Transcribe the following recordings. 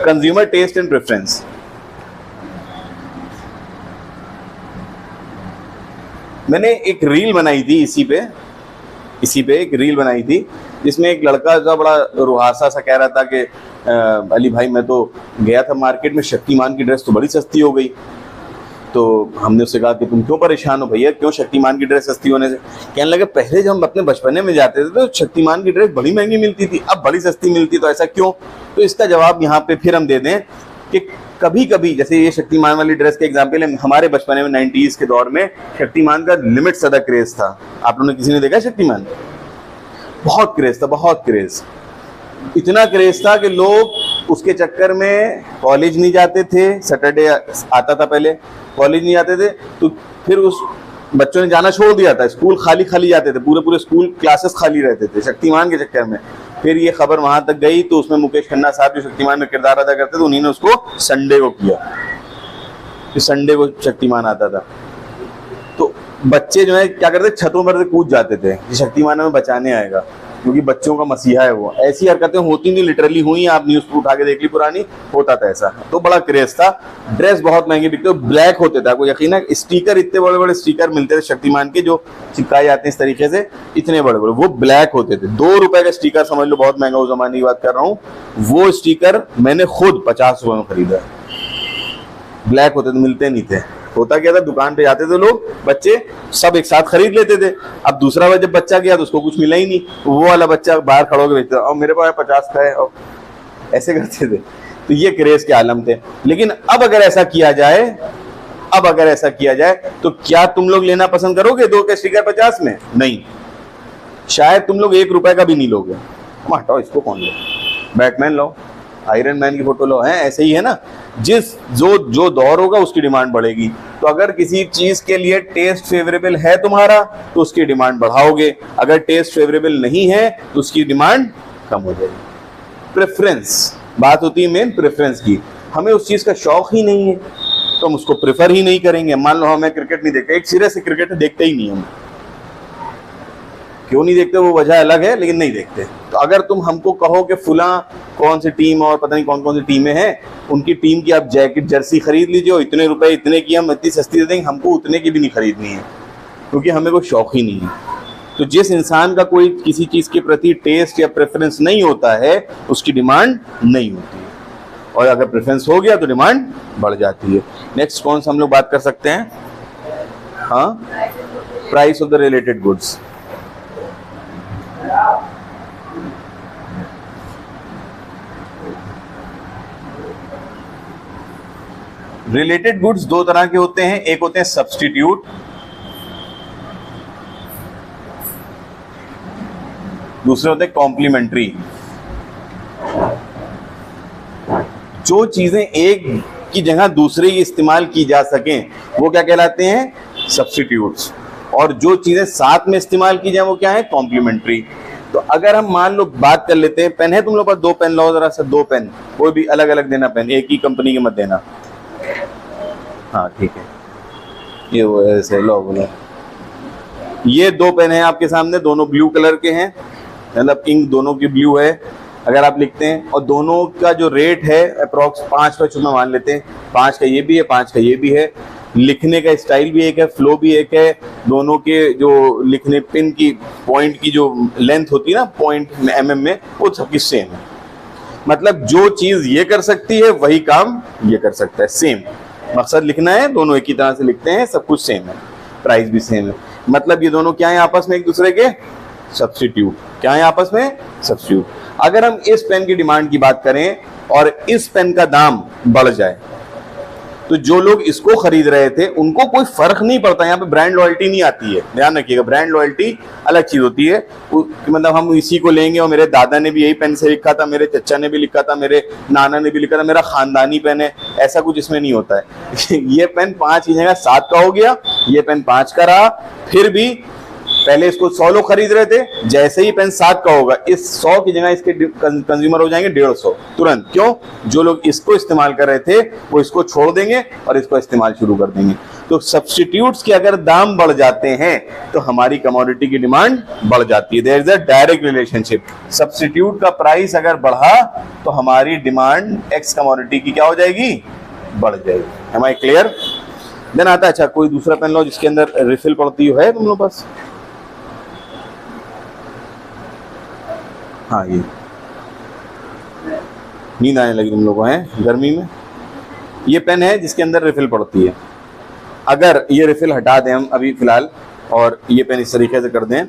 Consumer test and preference. मैंने एक reel बनाई थी इसी पे एक रील बनाई थी जिसमें एक लड़का जो बड़ा रुहासा सा कह रहा था कि अली भाई मैं तो गया था मार्केट में, शक्तिमान की ड्रेस तो बड़ी सस्ती हो गई। तो हमने उससे कहा कि तुम क्यों परेशान हो भैया, क्यों शक्तिमान की ड्रेस सस्ती होने से? कहने लगे पहले जब हम अपने बचपने में जाते थे तो शक्तिमान की ड्रेस बड़ी महंगी मिलती थी, अब बड़ी सस्ती मिलती, तो ऐसा क्यों? तो इसका जवाब यहाँ पे फिर हम दे दें कि कभी कभी, जैसे ये शक्तिमान वाली ड्रेस के एग्जाम्पल है, हमारे बचपने में 90s के दौर में शक्तिमान का लिमिट ज़्यादा क्रेज था। आप लोगों ने किसी ने देखा शक्तिमान? बहुत क्रेज था, बहुत क्रेज, इतना क्रेज था कि लोग उसके चक्कर में कॉलेज नहीं जाते थे। सैटरडे आता था पहले, कॉलेज नहीं जाते थे, तो फिर उस बच्चों ने जाना छोड़ दिया था, स्कूल खाली खाली जाते थे, पूरे पूरे स्कूल क्लासेस खाली रहते थे शक्तिमान के चक्कर में। फिर ये खबर वहां तक गई तो उसमें मुकेश खन्ना साहब जो शक्तिमान में किरदार अदा करते थे, उन्हीं ने उसको संडे को किया, संडे को शक्तिमान आता था। तो बच्चे जो है क्या करते, छतों पर से कूद जाते थे कि शक्तिमान हमें बचाने आएगा, क्योंकि बच्चों का मसीहा है वो। ऐसी हरकतें होती नहीं, लिटरली हुई, आप न्यूज पर उठा के देख ली, पुरानी होता था ऐसा। तो बड़ा क्रेज था, ड्रेस बहुत महंगी बिकते, ब्लैक होते थे। आपको यकीन है, स्टिकर, इतने बड़े बड़े स्टिकर मिलते थे शक्तिमान के जो चिपकाए जाते हैं इस तरीके से, इतने बड़े बड़े, वो ब्लैक होते थे। 2 रुपए का स्टिकर समझ लो, बहुत महंगा उस जमाने की बात कर रहा हूँ। वो स्टिकर मैंने खुद 50 रुपए में खरीदा, ब्लैक होते थे, मिलते नहीं थे। होता क्या था, दुकान पे जाते थे लोग, बच्चे सब एक साथ खरीद लेते थे। अब दूसरा बार जब बच्चा गया तो उसको कुछ मिला ही नहीं, वो वाला बच्चा बाहर खड़ा होकर बेचता, और मेरे पास 50 का है, और ऐसे करते थे। तो ये क्रेज के आलम थे। लेकिन अब अगर ऐसा किया जाए तो क्या तुम लोग लेना पसंद करोगे 2 के स्टिकर 50 में? नहीं, शायद तुम लोग 1 रुपए का भी नहीं लोगे। हटाओ इसको, कौन लो, बैटमैन लो, आयरन मैन की फोटो लो, है ऐसे ही है ना। जो दौर होगा उसकी डिमांड बढ़ेगी। तो अगर किसी चीज के लिए टेस्ट फेवरेबल है तुम्हारा तो उसकी डिमांड बढ़ाओगे, अगर टेस्ट फेवरेबल नहीं है तो उसकी डिमांड कम हो जाएगी। प्रेफरेंस, बात होती है मेन प्रेफरेंस की। हमें उस चीज का शौक ही नहीं है तो हम उसको प्रेफर ही नहीं करेंगे। मान लो हमें क्रिकेट नहीं देखते, एक सिरे से क्रिकेट देखते ही नहीं हम, क्यों नहीं देखते वो वजह अलग है, लेकिन नहीं देखते। तो अगर तुम हमको कहो कि फुला कौन सी टीम और पता नहीं कौन कौन सी टीमें हैं, उनकी टीम की आप जैकेट जर्सी खरीद लीजिए, इतने रुपए इतने की हम इतनी सस्ती दे देंगे, हमको उतने की भी नहीं खरीदनी है, क्योंकि हमें कोई शौक ही नहीं है। तो जिस इंसान का कोई किसी चीज के प्रति टेस्ट या प्रेफरेंस नहीं होता है, उसकी डिमांड नहीं होती है, और अगर प्रेफरेंस हो गया तो डिमांड बढ़ जाती है। नेक्स्ट कौन सा हम लोग बात कर सकते हैं? हाँ, price of the related goods. Related goods 2 तरह के होते हैं, एक होते हैं सब्स्टिट्यूट, दूसरे होते हैं कॉम्प्लीमेंट्री। जो चीजें एक की जगह दूसरे की इस्तेमाल की जा सकें वो क्या कहलाते हैं? सब्स्टिट्यूट्स। और जो चीजें साथ में इस्तेमाल की जाए वो क्या है? कॉम्प्लीमेंट्री। तो अगर हम मान लो बात कर लेते हैं, पेन है तुम लोग पास? 2 पेन लो जरा सा, 2 पेन, कोई भी अलग अलग देना पेन, एक ही कंपनी के मत देना। हाँ ठीक है, ये वो ऐसे लो बोलो। ये 2 पेन है आपके सामने, दोनों ब्लू कलर के हैं, मतलब इंक दोनों की ब्लू है। अगर आप लिखते हैं और दोनों का जो रेट है अप्रॉक्स 5 रुपये मान लेते हैं, 5 का ये भी है 5 का ये भी है, लिखने का स्टाइल भी एक है, फ्लो भी एक है, दोनों के जो लिखने पिन की पॉइंट की जो लेंथ होती है ना पॉइंट में mm में, वो सबकी सेम है। मतलब जो चीज ये कर सकती है वही काम ये कर सकता है, सेम मकसद लिखना है, दोनों एक ही तरह से लिखते हैं, सब कुछ सेम है, प्राइस भी सेम है। मतलब ये दोनों क्या है आपस में? एक दूसरे के सब्स्टिट्यूट। क्या है आपस में? सब्स्टिट्यूट। अगर हम इस पेन की डिमांड की बात करें और इस पेन का दाम बढ़ जाए तो जो लोग इसको खरीद रहे थे उनको कोई फर्क नहीं पड़ता। यहाँ पे ब्रांड लॉयल्टी नहीं आती है, ध्यान रखिएगा। ब्रांड लॉयल्टी अलग चीज होती है, मतलब हम इसी को लेंगे और मेरे दादा ने भी यही पेन से लिखा था, मेरे चचा ने भी लिखा था, मेरे नाना ने भी लिखा था, मेरा खानदानी पेन है, ऐसा कुछ इसमें नहीं होता है। ये पेन 5 की जगह 7 का हो गया, ये पेन 5 का रहा, फिर भी पहले इसको 100 लोग खरीद रहे थे, जैसे ही पेन 7 का होगा इस 100 की जगह इसके कंज्यूमर हो जाएंगे 150 तुरंत। क्यों? जो लोग इसको इस्तेमाल कर रहे थे वो इसको छोड़ देंगे और इसको इस्तेमाल शुरू कर देंगे। तो सब्स्टिट्यूट्स के अगर दाम बढ़ जाते हैं तो हमारी कमोडिटी की डिमांड बढ़ जाती है। There is a direct relationship. Substitute का प्राइस अगर बढ़ा तो हमारी डिमांड एक्स कमोडिटी की क्या हो जाएगी, बढ़ जाएगी। M I clear? देन आता है, अच्छा कोई दूसरा पेन लो जिसके अंदर रिफिल पड़ती है तुम लोग पास? हाँ, ये नींद आने लगी तुम लोगों को है गर्मी में। ये पेन है जिसके अंदर रिफिल पड़ती है। अगर ये रिफिल हटा दें हम अभी फिलहाल और ये पेन इस तरीके से कर दें,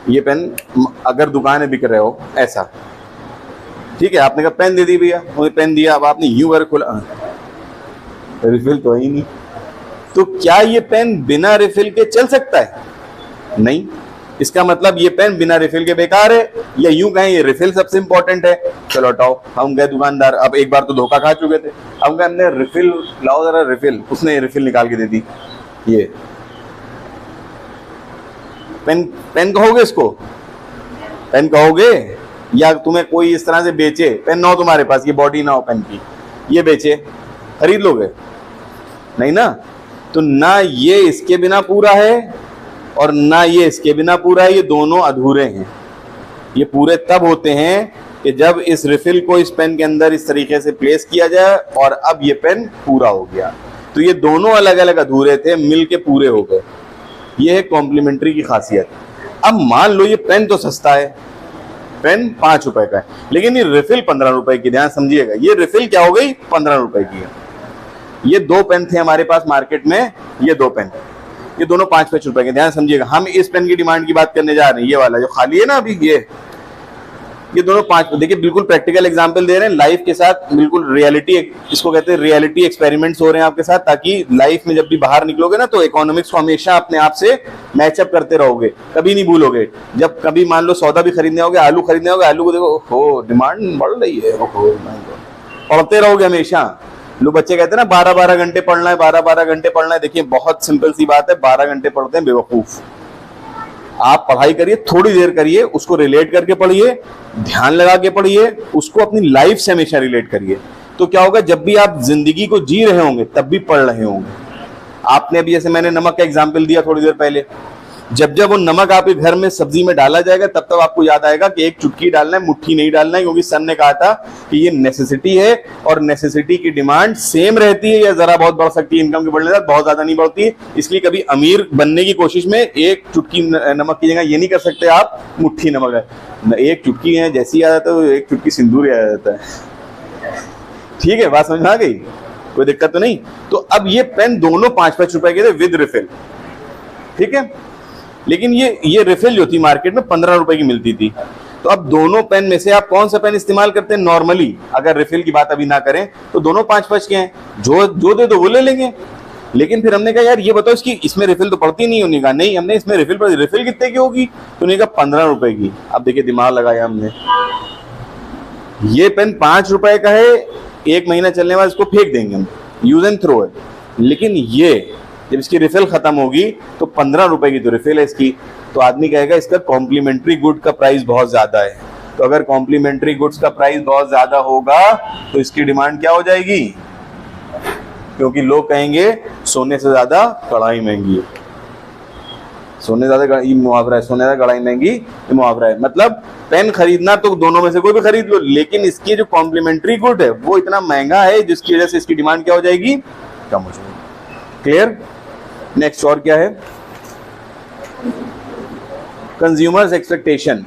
ये पेन अगर दुकान में बिक रहे हो ऐसा, ठीक है, आपने कहा पेन दे दी भैया, मुझे पेन दिया, अब आपने यूं कर खोला, रिफिल तो है ही नहीं, तो क्या ये पेन बिना रिफिल के चल सकता है? नहीं। इसका मतलब ये पेन बिना रिफिल के बेकार है, या यूं कहें ये रिफिल सबसे इंपॉर्टेंट है। चलो हटाओ, हम गए दुकानदार, अब एक बार तो धोखा खा चुके थे, हम कहे हमने रिफिल लाओ जरा रिफिल, उसने रिफिल निकाल के दे दी। ये पेन, पेन कहोगे इसको? पेन कहोगे? या तुम्हें कोई इस तरह से बेचे, पेन ना हो तुम्हारे पास, ये बॉडी ना हो पेन की, ये बेचे, खरीद लोगे? नहीं ना। तो ना ये इसके बिना पूरा है और ना ये इसके बिना पूरा है, ये दोनों अधूरे हैं। ये पूरे तब होते हैं कि जब इस रिफिल को इस पेन के अंदर इस तरीके से प्लेस किया जाए और अब ये पेन पूरा हो गया। तो ये दोनों अलग अलग अधूरे थे, मिल के पूरे हो गए। ये है कॉम्प्लीमेंट्री की खासियत। अब मान लो ये पेन तो सस्ता है, पेन 5 रुपए का है, लेकिन ये रिफिल 15 रुपए की, ध्यान समझिएगा, ये रिफिल क्या हो गई, 15 रुपए की है। ये 2 पेन थे हमारे पास मार्केट में, ये 2 पेन, ये दोनों 5-5 रुपए के। ध्यान समझिएगा, हम इस पेन की डिमांड की बात करने जा रहे हैं, ये वाला जो खाली है ना अभी, ये दोनों 5। देखिए बिल्कुल प्रैक्टिकल एग्जांपल दे रहे हैं लाइफ के साथ, बिल्कुल रियलिटी, इसको कहते हैं रियलिटी एक्सपेरिमेंट्स हो रहे हैं आपके साथ, ताकि लाइफ में जब भी बाहर निकलोगे ना तो इकोनॉमिक्स को हमेशा अपने आप से मैचअप करते रहोगे, कभी नहीं भूलोगे। जब कभी मान लो सौदा भी खरीदने होगे, आलू खरीदने होगे, आलू को देखो, हो डिमांड बढ़ रही है, पढ़ते रहोगे हमेशा। लोग बच्चे कहते हैं ना 12-12 घंटे पढ़ना है, 12-12 घंटे पढ़ना है। देखिए बहुत सिंपल सी बात है, 12 घंटे पढ़ते हैं बेवकूफ। आप पढ़ाई करिए, थोड़ी देर करिए, उसको रिलेट करके पढ़िए, ध्यान लगा के पढ़िए, उसको अपनी लाइफ से हमेशा रिलेट करिए। तो क्या होगा, जब भी आप जिंदगी को जी रहे होंगे तब भी पढ़ रहे होंगे। आपने अभी जैसे मैंने नमक का एग्जाम्पल दिया थोड़ी देर पहले, जब जब वो नमक आपके घर में सब्जी में डाला जाएगा तब तब आपको याद आएगा कि एक चुटकी डालना है, मुट्ठी नहीं डालना है, क्योंकि सर ने कहा था कि ये नेसेसिटी है और नेसेसिटी की डिमांड सेम रहती है या जरा बहुत बढ़ सकती है इनकम के बढ़ने से, बहुत ज्यादा नहीं बढ़ती है। इसलिए कभी अमीर बनने की कोशिश में एक चुटकी नमक की जगह ये नहीं कर सकते आप मुट्ठी नमक है, एक चुटकी है जैसी आ जाता है एक चुटकी सिंदूर आ जाता है। ठीक है, बात समझ में आ गई? कोई दिक्कत तो नहीं। तो अब ये पेन दोनों 5-5 रुपए के थे विद रिफिल, ठीक है, लेकिन ये रिफिल जो थी मार्केट में 15 रुपए की मिलती थी। तो अब दोनों पेन में से आप कौन सा पेन इस्तेमाल करते हैं नॉर्मली? अगर रिफिल की बात अभी ना करें तो दोनों 5-5 के हैं, जो दे दो वो ले लेंगे। लेकिन फिर हमने कहा यार ये बताओ इसमें रिफिल तो पड़ती नहीं। उन्होंने कहा नहीं, हमने इसमें रिफिल पड़ती। रिफिल कितने की होगी? तो उन्होंने कहा 15 रुपए की। अब देखिए दिमाग लगाया हमने, ये पेन 5 रुपए का है, 1 महीना चलने बाद इसको फेंक देंगे हम, यूज एंड थ्रो है। लेकिन ये जब इसकी रिफिल खत्म होगी तो 15 रुपए की तो रिफिल है इसकी। तो आदमी कहेगा इसका कॉम्प्लीमेंट्री गुड का प्राइस बहुत ज्यादा है। तो अगर कॉम्प्लीमेंट्री गुड्स का प्राइस बहुत ज्यादा होगा तो इसकी डिमांड क्या हो जाएगी? क्योंकि लोग कहेंगे सोने से ज्यादा कढ़ाई महंगी है, सोने ज्यादा मुहावरा है, सोने ज्यादा कढ़ाई महंगी ये मुहावरा है। मतलब पेन खरीदना तो दोनों में से कोई भी खरीद लो, लेकिन इसकी जो कॉम्प्लीमेंट्री गुड है वो इतना महंगा है जिसकी वजह से इसकी डिमांड क्या हो जाएगी? कम हो जाएगी। क्लियर? नेक्स्ट और क्या है? Consumers expectation.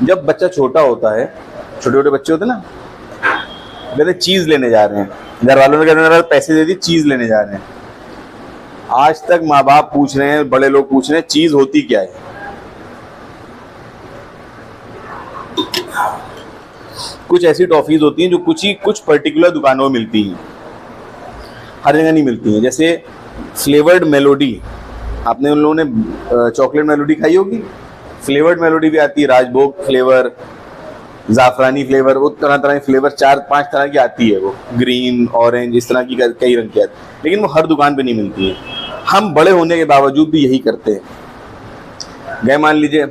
जब बच्चा छोटा होता है, छोटे छोटे बच्चे होते हैं ना, कहते चीज लेने जा रहे हैं, घर वालों ने कहते पैसे दे दिए चीज लेने जा रहे हैं। आज तक माँ बाप पूछ रहे हैं, बड़े लोग पूछ रहे हैं चीज होती क्या है? कुछ ऐसी टॉफीज होती हैं जो कुछ पर्टिकुलर दुकानों में मिलती हैं, हर जगह नहीं मिलती हैं। जैसे फ्लेवर्ड मेलोडी, आपने उन लोगों ने चॉकलेट मेलोडी खाई होगी, फ्लेवर्ड मेलोडी भी आती है, राजभोग फ्लेवर, जाफरानी फ्लेवर, वो तरह तरह की फ्लेवर 4-5 तरह की आती है, वो ग्रीन ऑरेंज इस तरह की कई रंग की आती है, लेकिन वो हर दुकान पे नहीं मिलती है। हम बड़े होने के बावजूद भी यही करते हैं। गए मान लीजिए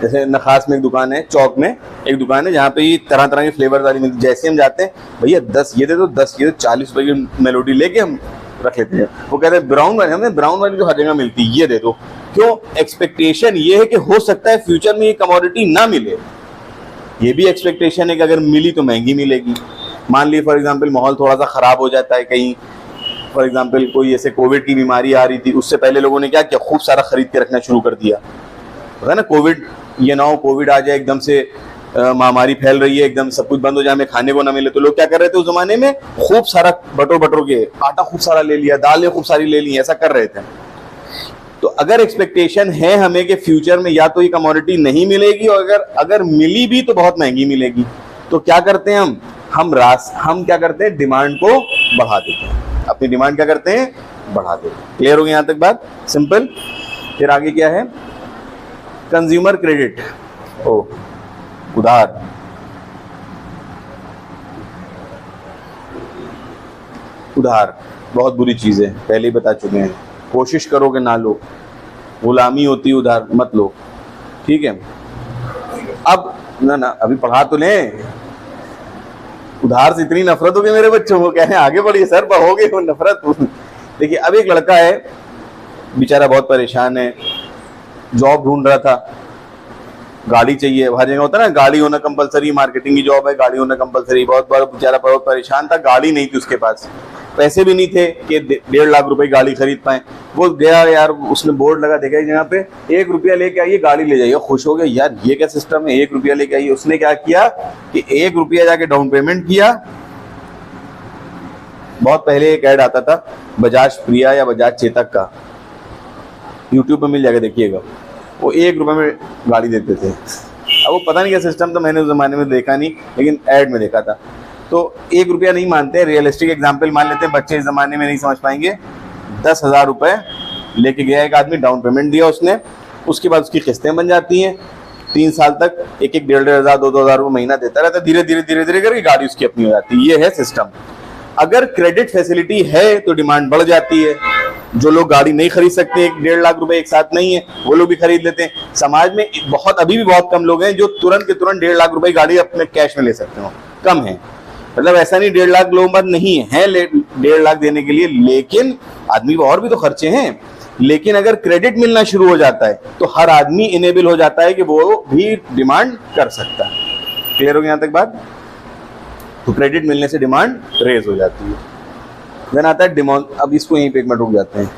जैसे नखास में एक दुकान है, चौक में एक दुकान है जहाँ पे ये तरह तरह की फ्लेवर वाली मिलती, जैसे हम जाते हैं भैया 10 ये दे दो, 10 ये दो, 40 रुपए की मेलोडी लेके हम रख लेते हैं। वो कहते हैं ब्राउन वाली, हमें ब्राउन वाली जो हर जगह मिलती है ये दे दो। क्यों? एक्सपेक्टेशन ये है कि हो सकता है फ्यूचर में ये कमोडिटी ना मिले, ये भी एक्सपेक्टेशन है कि अगर मिली तो महंगी मिलेगी। मान लीजिए फॉर एग्जांपल माहौल थोड़ा सा ख़राब हो जाता है कहीं, फॉर एग्जांपल कोई ऐसे कोविड की बीमारी आ रही थी, उससे पहले लोगों ने क्या किया, खूब सारा खरीद के रखना शुरू कर दिया। पता है ना, कोविड ये ना हो कोविड आ जाए एकदम से, महामारी फैल रही है, एकदम सब कुछ बंद हो जाए, हमें खाने को ना मिले, तो लोग क्या कर रहे थे उस जमाने में, खूब सारा बटोर के आटा खूब सारा ले लिया, दालें खूब सारी ले ली, ऐसा कर रहे थे। तो अगर एक्सपेक्टेशन है हमें कि फ्यूचर में या तो ये कमोडिटी नहीं मिलेगी, और अगर मिली भी तो बहुत महंगी मिलेगी, तो क्या करते हैं हम क्या करते हैं, डिमांड को बढ़ा देते हैं, अपनी डिमांड क्या करते हैं, बढ़ा देते हैं। क्लियर हो गया यहाँ तक बात? सिंपल। फिर आगे क्या है, कंज्यूमर क्रेडिट, उधार। उधार बहुत बुरी चीज है, पहले ही बता चुके हैं, कोशिश करोगे ना लो, गुलामी होती है, उधार मत लो, ठीक है। अब ना अभी पढ़ा तो लें, उधार से इतनी नफरत हो गई मेरे बच्चों को, कह रहे हैं आगे बढ़िए सर, हो गई वो नफरत। देखिए अब एक लड़का है बेचारा बहुत परेशान है, जॉब ढूंढ रहा था, गाड़ी चाहिए, हर जगह होता है ना गाड़ी होना कंपलसरी, मार्केटिंग की जॉब है, गाड़ी होना कंपलसरी, बहुत बड़ा बेचारा बहुत परेशान था, गाड़ी नहीं थी उसके पास, पैसे भी नहीं थे कि 1.5 लाख रुपए गाड़ी खरीद पाए। वो गया यार, उसने बोर्ड लगा देखा जहाँ पे 1 रुपया लेके आइए गाड़ी ले जाइए, खुश हो गया, यार ये क्या सिस्टम है, 1 रुपया लेके आइए। उसने क्या किया कि 1 रुपया जाके डाउन पेमेंट किया। बहुत पहले एक ऐड आता था बजाज प्रिया या बजाज चेतक का, यूट्यूब पे मिल जाएगा, देखिएगा, वो 1 रुपये में गाड़ी देते थे। अब वो पता नहीं क्या सिस्टम था, मैंने उस जमाने में देखा नहीं, लेकिन ऐड में देखा था। तो 1 रुपया नहीं मानते, रियलिस्टिक एग्जाम्पल मान लेते हैं, बच्चे इस जमाने में नहीं समझ पाएंगे। 10,000 रुपये लेके गया एक आदमी, डाउन पेमेंट दिया उसने, उसके बाद उसकी किस्तें बन जाती हैं, 3 साल तक 1-1, 1,500, 2,000 रुपये महीना देता रहता है, धीरे धीरे करके गाड़ी उसकी अपनी हो जाती है। ये है सिस्टम। अगर क्रेडिट फैसिलिटी है तो डिमांड बढ़ जाती है, जो लोग गाड़ी नहीं खरीद सकते, 1-1.5 लाख रुपए एक साथ नहीं है, वो लोग भी खरीद लेते हैं। समाज में अभी भी बहुत कम लोग हैं जो तुरंत के तुरंत 1.5 लाख रुपए गाड़ी अपने कैश में ले सकते हो, कम है। मतलब ऐसा नहीं 1.5 लाख लोगों पर नहीं है 1.5 लाख देने के लिए, लेकिन आदमी और भी तो खर्चे हैं। लेकिन अगर क्रेडिट मिलना शुरू हो जाता है तो हर आदमी इनेबल हो जाता है कि वो भी डिमांड कर सकता है। क्लियर हो गया यहाँ तक बात? तो क्रेडिट मिलने से डिमांड रेज हो जाती है। देन आता है डिमांड। अब इसको यहीं पे एक मिनट रुक जाते हैं।